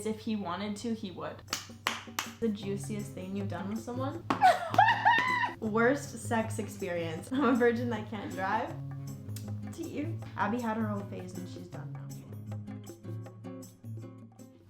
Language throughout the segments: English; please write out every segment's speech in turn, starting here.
If he wanted to, he would. The juiciest thing you've done with someone? Worst sex experience. I'm a virgin that can't drive. To you. Abby had her whole phase and she's done now.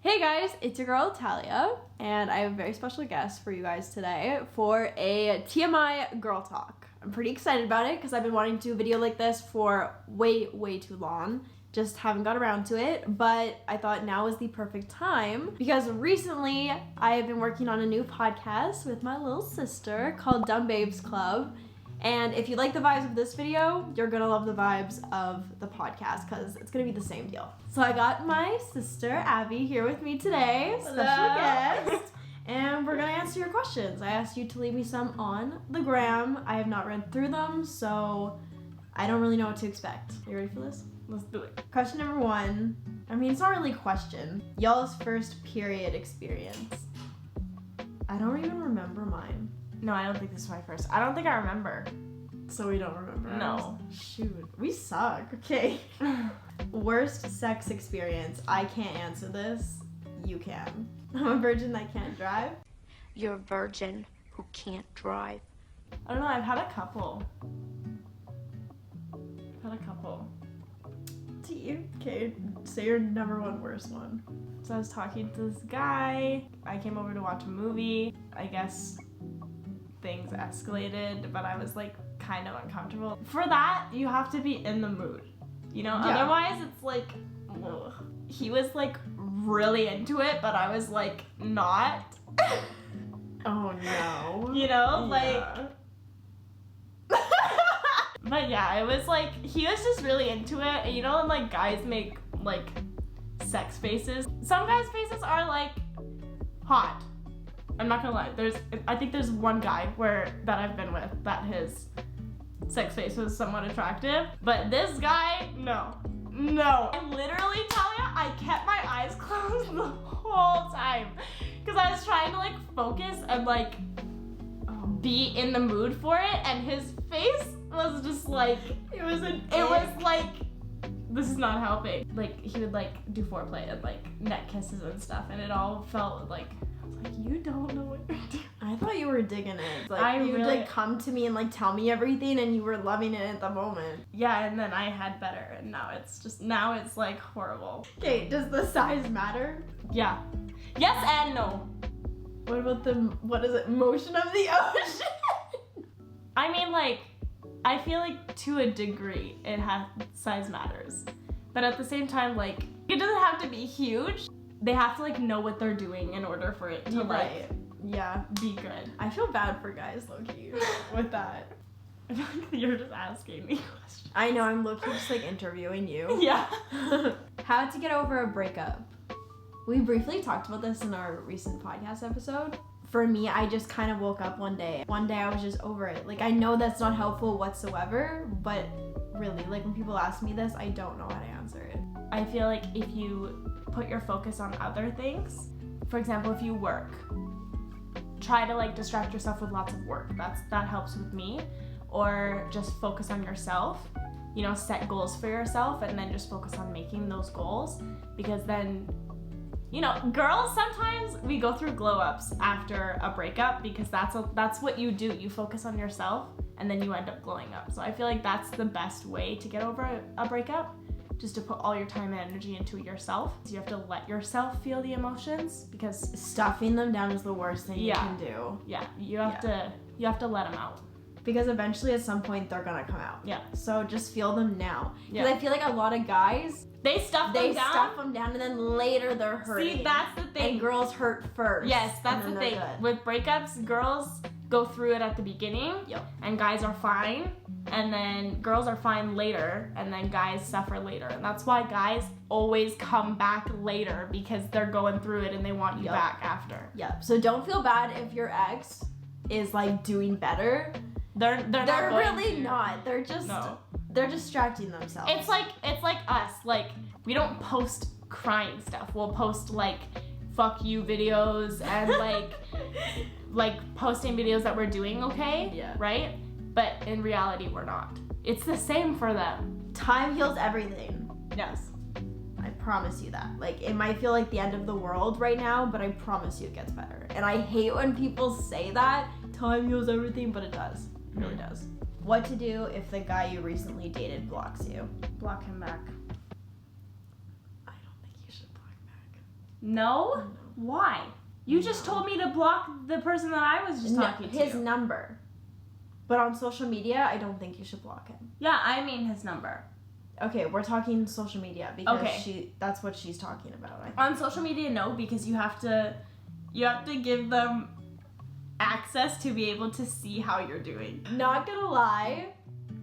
Hey guys, it's your girl Talia, and I have a very special guest for you guys today for a TMI Girl Talk. I'm pretty excited about it because I've been wanting to do a video like this for way too long. Just haven't got around to it, but I thought now is the perfect time because recently I have been working on a new podcast with my little sister called Dumb Babes Club. And if you like the vibes of this video, you're gonna love the vibes of the podcast because it's gonna be the same deal. So I got my sister Abby here with me today, special guest, and we're gonna answer your questions. I asked you to leave me some on the gram. I have not read through them, so I don't really know what to expect. Are you ready for this? Let's do it. Question number 1. I mean, it's not really a question. Y'all's first period experience. I don't even remember mine. No, I don't think this is my first. I don't think I remember. So we don't remember. No. Shoot. We suck. Okay. Worst sex experience. I can't answer this. You can. I'm a virgin that can't drive. You're a virgin who can't drive. I don't know, I've had a couple. To you. Okay. Say your number 1 worst one. So I was talking to this guy. I came over to watch a movie. I guess things escalated, but I was like kind of uncomfortable. For that, you have to be in the mood, you know? Yeah. Otherwise, it's like, ugh. He was like really into it, but I was like not. Oh no. You know, Yeah. But yeah, it was like, he was just really into it. And you know when like guys make like sex faces? Some guys' faces are like hot. I'm not gonna lie. I think there's one guy that I've been with that his sex face was somewhat attractive. But this guy, no. I literally, Talia, I kept my eyes closed the whole time. Because I was trying to like focus and like be in the mood for it, and his face was just like, it was like, this is not helping. Like, he would like do foreplay and like neck kisses and stuff, and it all felt like, I was like, you don't know what you're doing. I thought you were digging it. Like, you would like come to me and like tell me everything, and you were loving it at the moment. Yeah, and then I had better, and now it's like horrible. Okay, does the size matter? Yeah. Yes and no. What about motion of the ocean? I mean, like, I feel like to a degree size matters, but at the same time, like, it doesn't have to be huge. They have to like know what they're doing in order for it to like be good. I feel bad for guys, low-key, with that. I feel like you're just asking me questions. I know, I'm low-key just like interviewing you. Yeah. How to get over a breakup. We briefly talked about this in our recent podcast episode. For me, I just kind of woke up one day. One day I was just over it. Like, I know that's not helpful whatsoever, but really, like, when people ask me this, I don't know how to answer it. I feel like if you put your focus on other things, for example, if you work, try to like distract yourself with lots of work. That helps with me. Or just focus on yourself. You know, set goals for yourself and then just focus on making those goals, because then, you know, girls, sometimes we go through glow-ups after a breakup because that's what you do. You focus on yourself and then you end up glowing up. So I feel like that's the best way to get over a breakup, just to put all your time and energy into yourself. So you have to let yourself feel the emotions, because stuffing them down is the worst thing you can do. Yeah, you have to let them out. Because eventually at some point they're gonna come out. Yeah. So just feel them now. Because Yeah. I feel like a lot of guys, They stuff them down and then later they're hurting. See, that's the thing. And girls hurt first. Yes, that's the thing. With breakups, girls go through it at the beginning, and guys are fine, and then girls are fine later, and then guys suffer later. And that's why guys always come back later, because they're going through it and they want you back after. Yep. So don't feel bad if your ex is like doing better. They're really not. They're just they're distracting themselves. It's like us. Like, we don't post crying stuff. We'll post like fuck you videos and like posting videos that we're doing okay. Yeah. Right? But in reality, we're not. It's the same for them. Time heals everything. Yes. I promise you that. Like, it might feel like the end of the world right now, but I promise you it gets better. And I hate when people say that, time heals everything, but it does. It really does. What to do if the guy you recently dated blocks you? Block him back. I don't think you should block back. No? Why? You just told me to block the person that I was just talking to. His number. But on social media, I don't think you should block him. Yeah, I mean his number. Okay, we're talking social media because Okay. that's what she's talking about. I think. On social media, no, because you have to give them access to be able to see how you're doing. Not gonna lie,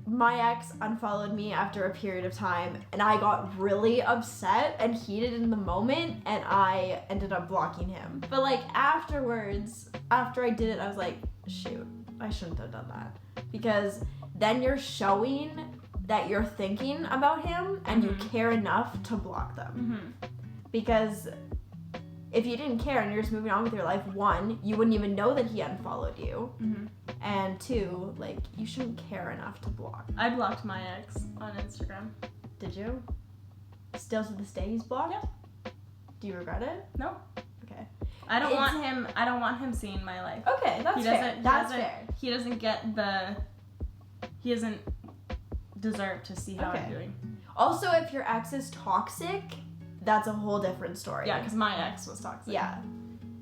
my ex unfollowed me after a period of time, and I got really upset and heated in the moment, and I ended up blocking him. But like afterwards, after I did it, I was like, shoot, I shouldn't have done that. Because then you're showing that you're thinking about him and you care enough to block them. Because if you didn't care and you're just moving on with your life, one, you wouldn't even know that he unfollowed you. And two, like, you shouldn't care enough to block. I blocked my ex on Instagram. Did you? Still to this day he's blocked? Yeah. Do you regret it? No. Okay. I don't want him seeing my life. Okay, that's fair. That's fair. He doesn't deserve to see how I'm doing. Also, if your ex is toxic, that's a whole different story. Yeah, because my ex was toxic. Yeah.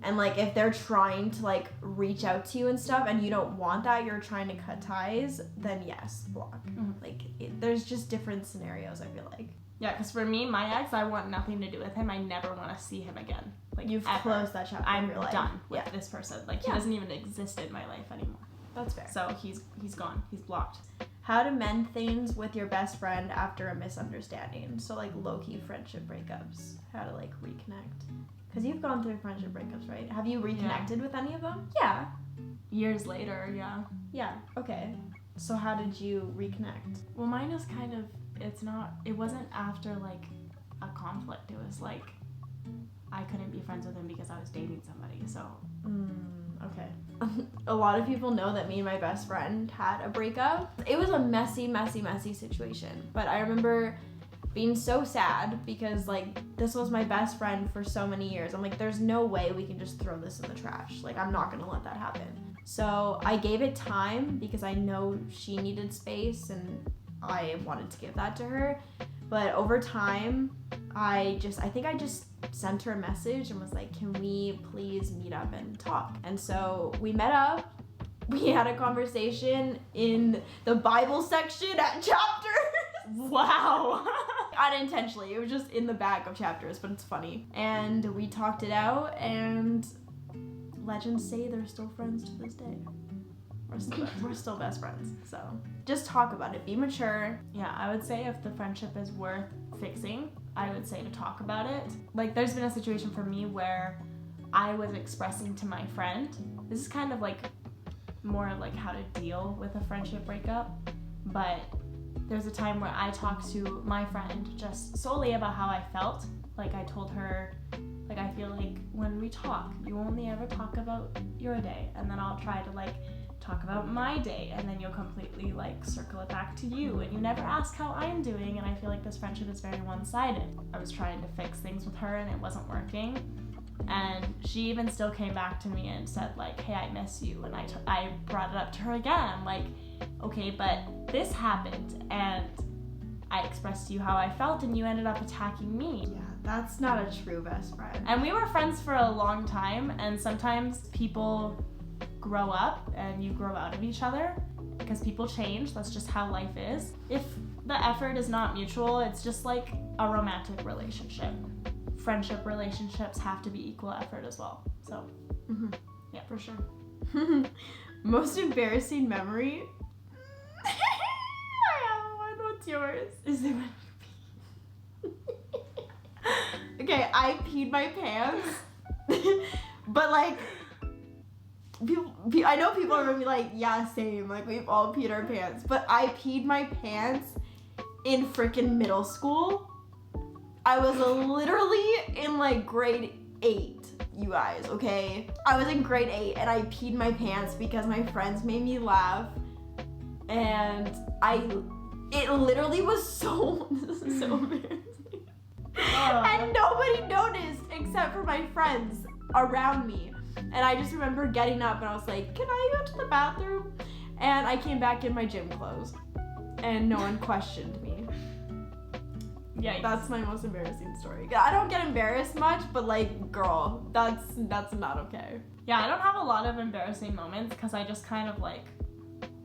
And like if they're trying to like reach out to you and stuff and you don't want that, you're trying to cut ties, then yes, block. Like there's just different scenarios, I feel like. Yeah, because for me, my ex, I want nothing to do with him. I never want to see him again. Like You've ever. closed that chapter. I'm in your life. done with this person. Like he doesn't even exist in my life anymore. That's fair. So he's gone. He's blocked. How to mend things with your best friend after a misunderstanding. So like low-key friendship breakups. How to like reconnect. Because you've gone through friendship breakups, right? Have you reconnected with any of them? Yeah. Years later, yeah. Yeah, okay. So how did you reconnect? Well, mine is kind of, it wasn't after like a conflict. It was like I couldn't be friends with him because I was dating somebody, so. Okay. A lot of people know that me and my best friend had a breakup. It was a messy situation. But I remember being so sad because like this was my best friend for so many years. I'm like, there's no way we can just throw this in the trash. Like I'm not gonna let that happen. So I gave it time because I know she needed space and I wanted to give that to her. But over time, I think I just sent her a message and was like, can we please meet up and talk? And so we met up. We had a conversation in the Bible section at chapters. Wow. Unintentionally. It was just in the back of chapters, but it's funny. And we talked it out, and legends say they're still friends to this day. We're still best friends. So just talk about it. Be mature. Yeah, I would say if the friendship is worth fixing, I would say to talk about it. Like there's been a situation for me where I was expressing to my friend. This is kind of like more of like how to deal with a friendship breakup. But there's a time where I talked to my friend just solely about how I felt. Like I told her, like I feel like when we talk, you only ever talk about your day, and then I'll try to like talk about my day, and then you'll completely like circle it back to you, and you never ask how I'm doing, and I feel like this friendship is very one-sided. I was trying to fix things with her and it wasn't working, and she even still came back to me and said like, hey, I miss you, and I brought it up to her again. I'm like, okay, but this happened and I expressed to you how I felt and you ended up attacking me. Yeah, that's not a true best friend. And we were friends for a long time, and sometimes people grow up and you grow out of each other because people change. That's just how life is. If the effort is not mutual, it's just like a romantic relationship. Friendship relationships have to be equal effort as well. So, yeah, for sure. Most embarrassing memory? I have one. What's yours? Is it Okay, I peed my pants. But like, I know people are gonna be like, yeah, same, like we've all peed our pants, but I peed my pants in freaking middle school. I was literally in like grade 8, you guys, okay? I was in grade 8 and I peed my pants because my friends made me laugh, and it literally was so, this is so embarrassing. And nobody noticed except for my friends around me. And I just remember getting up and I was like, can I go to the bathroom? And I came back in my gym clothes. And no one questioned me. Yeah, that's my most embarrassing story. I don't get embarrassed much, but like, girl, that's not okay. Yeah, I don't have a lot of embarrassing moments because I just kind of like,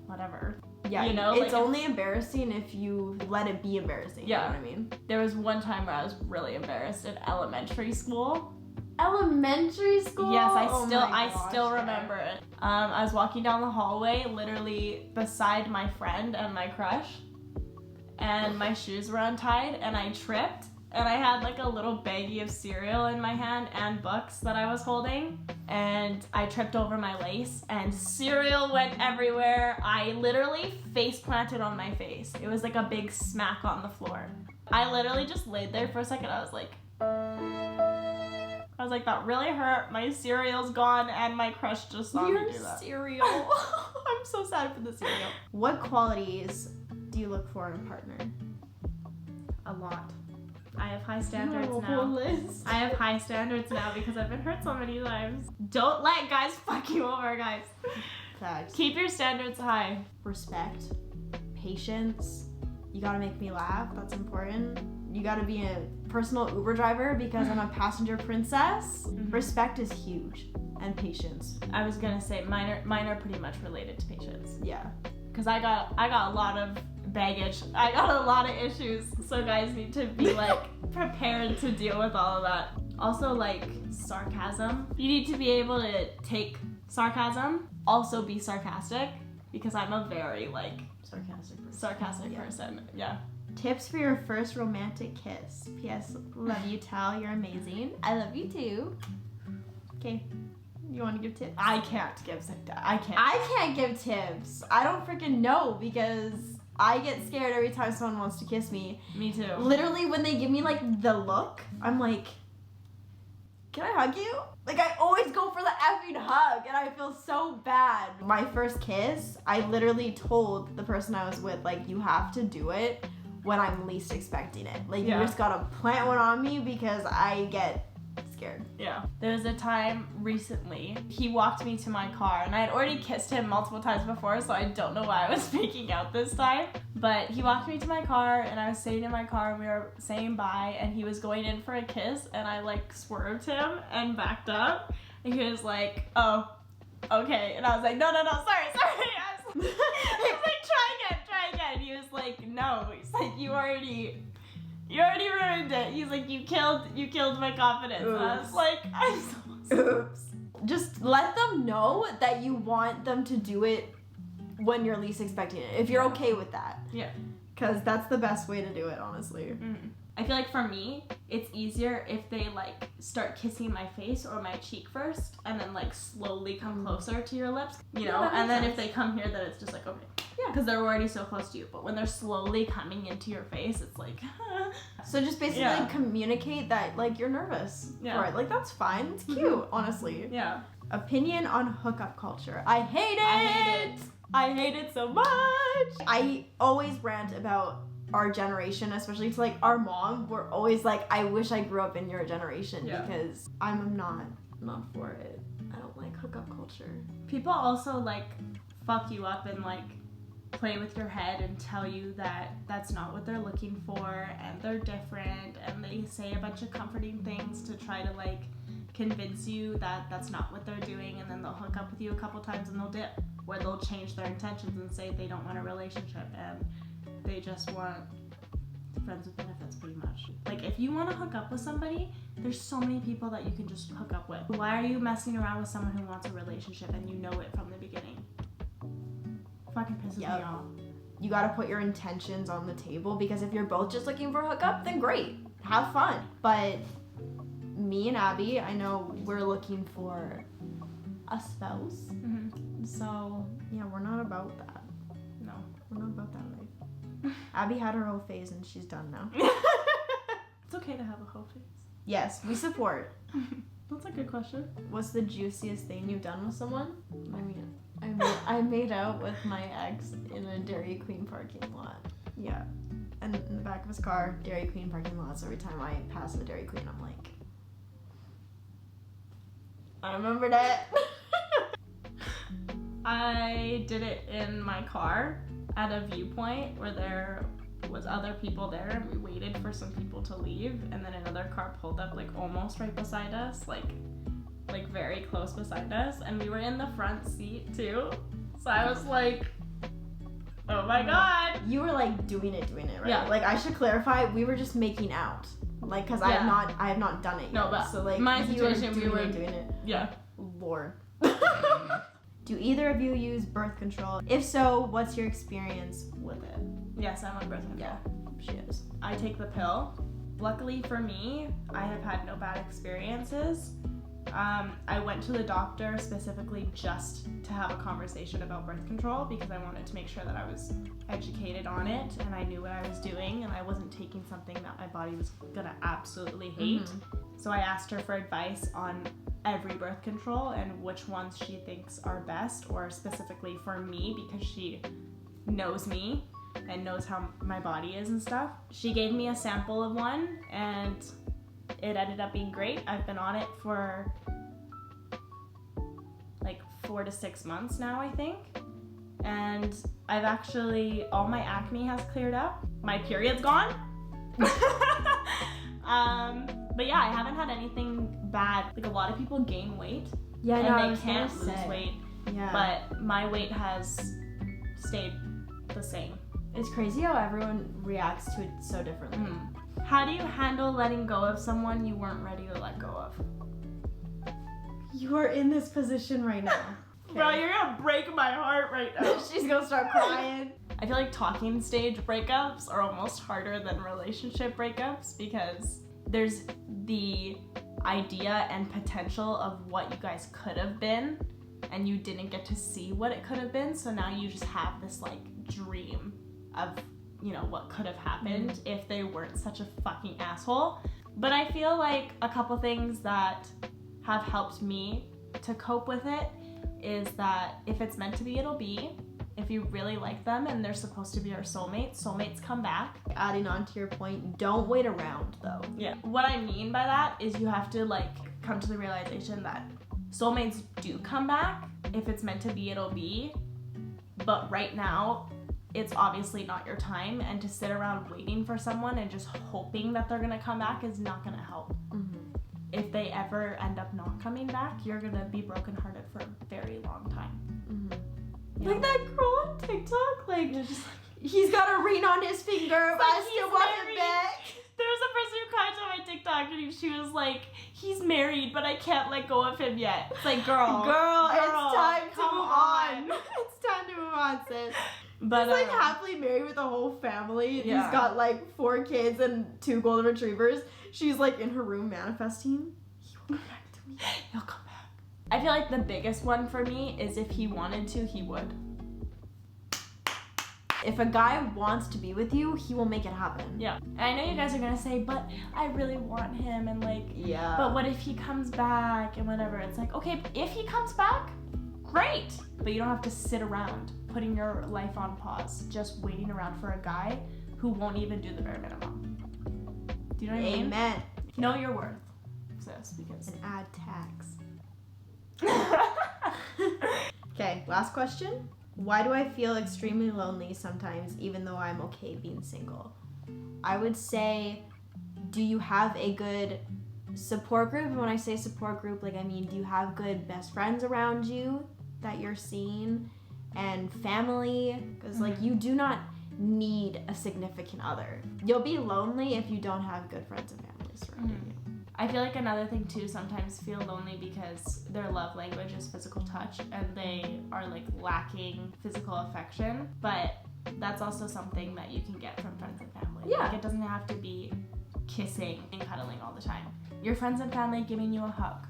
whatever. Yeah, you know, it's like, only embarrassing if you let it be embarrassing. Yeah. You know what I mean? There was one time where I was really embarrassed in elementary school. Elementary school? Yes, Oh my I gosh, still remember it. I was walking down the hallway, literally beside my friend and my crush, and my shoes were untied, and I tripped, and I had like a little baggie of cereal in my hand and books that I was holding, and I tripped over my lace, and cereal went everywhere. I literally face planted on my face. It was like a big smack on the floor. I literally just laid there for a second. I was like, that really hurt. My cereal's gone, and my crush just saw me do that. Cereal. I'm so sad for the cereal. What qualities do you look for in a partner? A lot. I have high standards No, now. Liz. I have high standards now because I've been hurt so many times. Don't let guys fuck you over, guys. Facts. Keep your standards high. Respect, patience. You gotta make me laugh. That's important. You gotta be a personal Uber driver because I'm a passenger princess. Mhm. Respect is huge, and patience. I was gonna say mine are pretty much related to patience. Yeah. Cause I got a lot of baggage. I got a lot of issues. So guys need to be like prepared to deal with all of that. Also like sarcasm. You need to be able to take sarcasm. Also be sarcastic because I'm a very like sarcastic person. Yeah. Tips for your first romantic kiss. P.S. Love you, Tal. You're amazing. I love you too. Okay. You want to give tips? I can't give I can't. I can't give tips. I don't freaking know because I get scared every time someone wants to kiss me. Me too. Literally, when they give me like the look, I'm like, can I hug you? Like, I always go for the effing hug and I feel so bad. My first kiss, I literally told the person I was with, like, you have to do it when I'm least expecting it. Like, Yeah. you just gotta plant one on me because I get scared. Yeah. There was a time recently, he walked me to my car, and I had already kissed him multiple times before, so I don't know why I was freaking out this time. But he walked me to my car, and I was sitting in my car, and we were saying bye, and he was going in for a kiss, and I like swerved him and backed up, and he was like, oh, okay. And I was like, no, sorry. I was like, try again. He was like, no. He's like, you already ruined it. He's like, you killed my confidence. And I was like, I'm so sorry. Oops. Just let them know that you want them to do it when you're least expecting it. If you're okay with that. Yeah. Because that's the best way to do it, honestly. Mm-hmm. I feel like for me, it's easier if they like start kissing my face or my cheek first, and then like slowly come closer to your lips, you know. that And makes then if sense. they come here, then it's just like okay, Yeah. because they're already so close to you. But when they're slowly coming into your face, it's like, So just basically Yeah. communicate that like you're nervous Yeah. for it. Like that's fine. It's cute, honestly. yeah. Opinion on hookup culture. I hate it. I hate it so much. I always rant about our generation, especially to like our mom. We're always like, I wish I grew up in your generation Yeah. because I'm not for it. I don't like hookup culture. People also like fuck you up and like play with your head and tell you that that's not what they're looking for and they're different, and they say a bunch of comforting things to try to like convince you that that's not what they're doing, and then they'll hook up with you a couple times and they'll dip, where they'll change their intentions and say they don't want a relationship and they just want friends with benefits, pretty much. Like, if you want to hook up with somebody, there's so many people that you can just hook up with. Why are you messing around with someone who wants a relationship and you know it from the beginning? Fucking pisses me Yep. off. You gotta put your intentions on the table, because if you're both just looking for a hookup, then great, have fun. But me and Abby, I know we're looking for a spouse. Mm-hmm. So yeah, we're not about that. No. We're not about that life. Abby had her whole phase and she's done now. It's okay to have a whole face. Yes, we support. That's a good question. What's the juiciest thing you've done with someone? I mean, I made out with my ex in a Dairy Queen parking lot. Yeah. And in the back of his car, Dairy Queen parking lots. Every time I pass the Dairy Queen, I'm like, I remember that. I did it in my car at a viewpoint where there was other people there, and we waited for some people to leave, and then another car pulled up like almost right beside us, like very close beside us, and we were in the front seat too. So I was like, oh my god. You were like doing it, right? Yeah. Like I should clarify, we were just making out. Like, cause I have not done it yet. No, but so like my you were situation, we were doing it. Yeah. Lord. Do either of you use birth control? If so, what's your experience with it? Yes, I'm on birth control. Yeah, she is. I take the pill. Luckily for me, I have had no bad experiences. I went to the doctor specifically just to have a conversation about birth control because I wanted to make sure that I was educated on it and I knew what I was doing and I wasn't taking something that my body was gonna absolutely hate. So I asked her for advice on every birth control and which ones she thinks are best, or specifically for me because she knows me and knows how my body is and stuff. She gave me a sample of one and it ended up being great. I've been on it for like 4 to 6 months now, I think. And I've actually, all my acne has cleared up. My period's gone. But yeah, I haven't had anything bad. Like a lot of people gain weight and they can't lose weight. Yeah. But my weight has stayed the same. It's crazy how everyone reacts to it so differently. How do you handle letting go of someone you weren't ready to let go of? You are in this position right now. Okay. Bro, you're gonna break my heart right now. She's gonna start crying. I feel like talking stage breakups are almost harder than relationship breakups because there's the idea and potential of what you guys could have been and you didn't get to see what it could have been, so now you just have this like dream of, you know, what could have happened if they weren't such a fucking asshole. But I feel like a couple things that have helped me to cope with it is that if it's meant to be, it'll be. If you really like them and they're supposed to be your soulmates come back. Adding on to your point, don't wait around though. Yeah. What I mean by that is you have to like come to the realization that soulmates do come back. If it's meant to be, it'll be. But right now, it's obviously not your time, and to sit around waiting for someone and just hoping that they're gonna come back is not gonna help. If they ever end up not coming back, you're gonna be brokenhearted for a very long time. Like that girl on TikTok, like he's got a ring on his finger, but I still want him back. There was a person who commented on my TikTok and she was like, he's married, but I can't let go of him yet. It's like, girl, it's time to come move on. It's time to move on, sis. But he's like happily married with a whole family. Yeah. He's got like 4 kids and 2 golden retrievers. She's like in her room manifesting. He will come back to me. He'll come back. I feel like the biggest one for me is if he wanted to, he would. If a guy wants to be with you, he will make it happen. Yeah. And I know you guys are gonna say, but I really want him and like, yeah. But what if he comes back and whatever? It's like, okay, if he comes back, great. But you don't have to sit around putting your life on pause, just waiting around for a guy who won't even do the bare minimum. Do you know what I mean? Amen. Know your worth, sis, because and add tax. Okay, last question. Why do I feel extremely lonely sometimes, even though I'm okay being single? I would say, do you have a good support group? And when I say support group, like I mean, do you have good best friends around you that you're seeing, and family? Because like you do not need a significant other. You'll be lonely if you don't have good friends and family surrounding you. I feel like another thing too, sometimes feel lonely because their love language is physical touch and they are like lacking physical affection, but that's also something that you can get from friends and family. Yeah. Like it doesn't have to be kissing and cuddling all the time. Your friends and family giving you a hug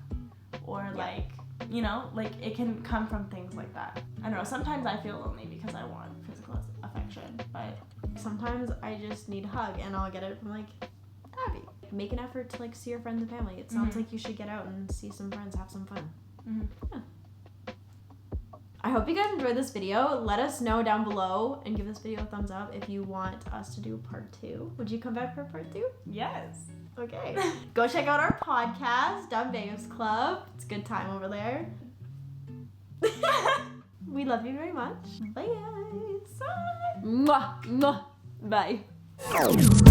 or like, you know, like it can come from things like that. I don't know, sometimes I feel lonely because I want physical affection, but sometimes I just need a hug and I'll get it from like Abby. Make an effort to like see your friends and family. It sounds like you should get out and see some friends, have some fun. Yeah. I hope you guys enjoyed this video. Let us know down below and give this video a thumbs up if you want us to do part 2. Would you come back for part 2? Yes. Okay. Go check out our podcast, Dumb Babes Club. It's a good time over there. We love you very much. Bye guys. Bye. Mwah, mwah. Bye.